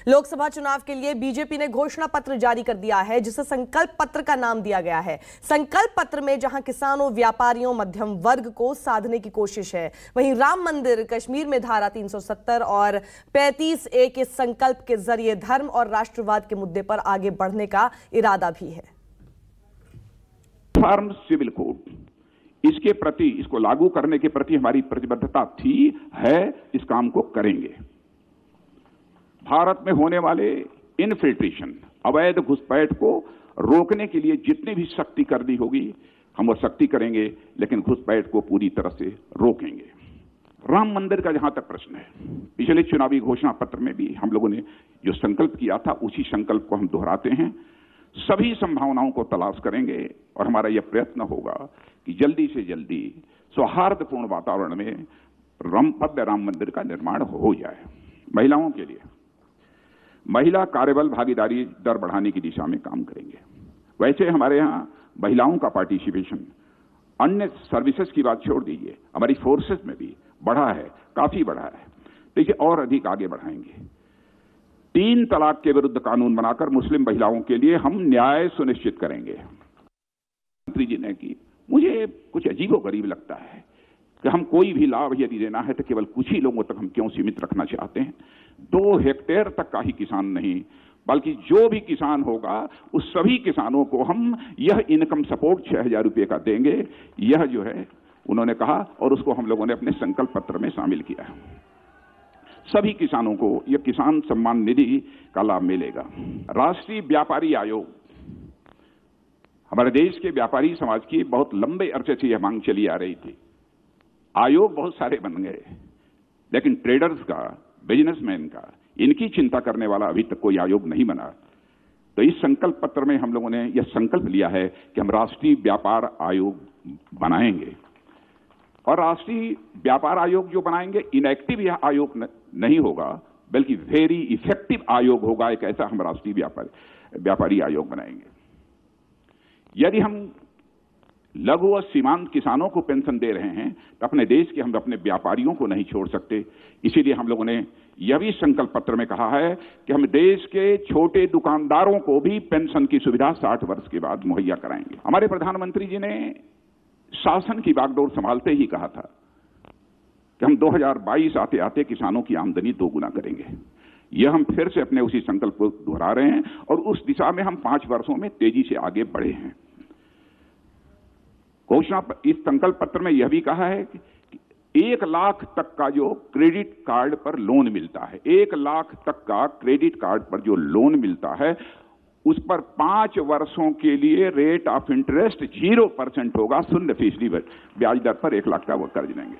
लोकसभा चुनाव के लिए बीजेपी ने घोषणा पत्र जारी कर दिया है, जिसे संकल्प पत्र का नाम दिया गया है। संकल्प पत्र में जहां किसानों, व्यापारियों, मध्यम वर्ग को साधने की कोशिश है, वहीं राम मंदिर, कश्मीर में धारा 370 और 35A के संकल्प के जरिए धर्म और राष्ट्रवाद के मुद्दे पर आगे बढ़ने का इरादा भी है। फार्म सिविल कोड, इसके प्रति, इसको लागू करने के प्रति हमारी प्रतिबद्धता थी, है, इस काम को करेंगे। भारत में होने वाले इनफिल्ट्रेशन, अवैध घुसपैठ को रोकने के लिए जितनी भी सख्ती करनी होगी हम वो सख्ती करेंगे, लेकिन घुसपैठ को पूरी तरह से रोकेंगे। राम मंदिर का जहां तक प्रश्न है, पिछले चुनावी घोषणा पत्र में भी हम लोगों ने जो संकल्प किया था, उसी संकल्प को हम दोहराते हैं। सभी संभावनाओं को तलाश करेंगे और हमारा यह प्रयत्न होगा कि जल्दी से जल्दी सौहार्दपूर्ण वातावरण में भव्य राम मंदिर का निर्माण हो जाए। महिलाओं के लिए महिला कार्यबल भागीदारी दर बढ़ाने की दिशा में काम करेंगे। वैसे हमारे यहां महिलाओं का पार्टिसिपेशन, अन्य सर्विसेज की बात छोड़ दीजिए, हमारी फोर्सेस में भी बढ़ा है, काफी बढ़ा है। देखिए, और अधिक आगे बढ़ाएंगे। 3 तलाक के विरुद्ध कानून बनाकर मुस्लिम महिलाओं के लिए हम न्याय सुनिश्चित करेंगे। मंत्री जी ने की, मुझे कुछ अजीबोगरीब लगता है कि हम कोई भी लाभ यदि देना है तो केवल कुछ ही लोगों तक हम क्यों सीमित रखना चाहते हैं। 2 हेक्टेयर तक का ही किसान नहीं, बल्कि जो भी किसान होगा उस सभी किसानों को हम यह इनकम सपोर्ट 6,000 रुपये का देंगे। यह जो है उन्होंने कहा, और उसको हम लोगों ने अपने संकल्प पत्र में शामिल किया है। सभी किसानों को यह किसान सम्मान निधि का लाभ मिलेगा। राष्ट्रीय व्यापारी आयोग, हमारे देश के व्यापारी समाज की बहुत लंबे अरसे से यह मांग चली आ रही थी। आयोग बहुत सारे बन गए, लेकिन ट्रेडर्स का, बिजनेसमैन का, इनकी चिंता करने वाला अभी तक कोई आयोग नहीं बना। तो इस संकल्प पत्र में हम लोगों ने यह संकल्प लिया है कि हम राष्ट्रीय व्यापार आयोग बनाएंगे। और राष्ट्रीय व्यापार आयोग जो बनाएंगे, इनएक्टिव यह आयोग नहीं होगा, बल्कि वेरी इफेक्टिव आयोग होगा। एक ऐसा हम राष्ट्रीय व्यापारी आयोग बनाएंगे। यदि हम लघु और सीमांत किसानों को पेंशन दे रहे हैं तो अपने देश के हम अपने व्यापारियों को नहीं छोड़ सकते। इसीलिए हम लोगों ने यह भी संकल्प पत्र में कहा है कि हम देश के छोटे दुकानदारों को भी पेंशन की सुविधा 60 वर्ष के बाद मुहैया कराएंगे। हमारे प्रधानमंत्री जी ने शासन की बागडोर संभालते ही कहा था कि हम 2022 आते आते किसानों की आमदनी 2 गुना करेंगे। यह हम फिर से अपने उसी संकल्प को दोहरा रहे हैं और उस दिशा में हम 5 वर्षों में तेजी से आगे बढ़े हैं। घोषणा इस संकल्प पत्र में यह भी कहा है कि 1 लाख तक का जो क्रेडिट कार्ड पर लोन मिलता है, 1 लाख तक का क्रेडिट कार्ड पर जो लोन मिलता है, उस पर 5 वर्षों के लिए रेट ऑफ इंटरेस्ट 0% होगा। 0% ब्याज दर पर 1 लाख का वो कर्ज लेंगे।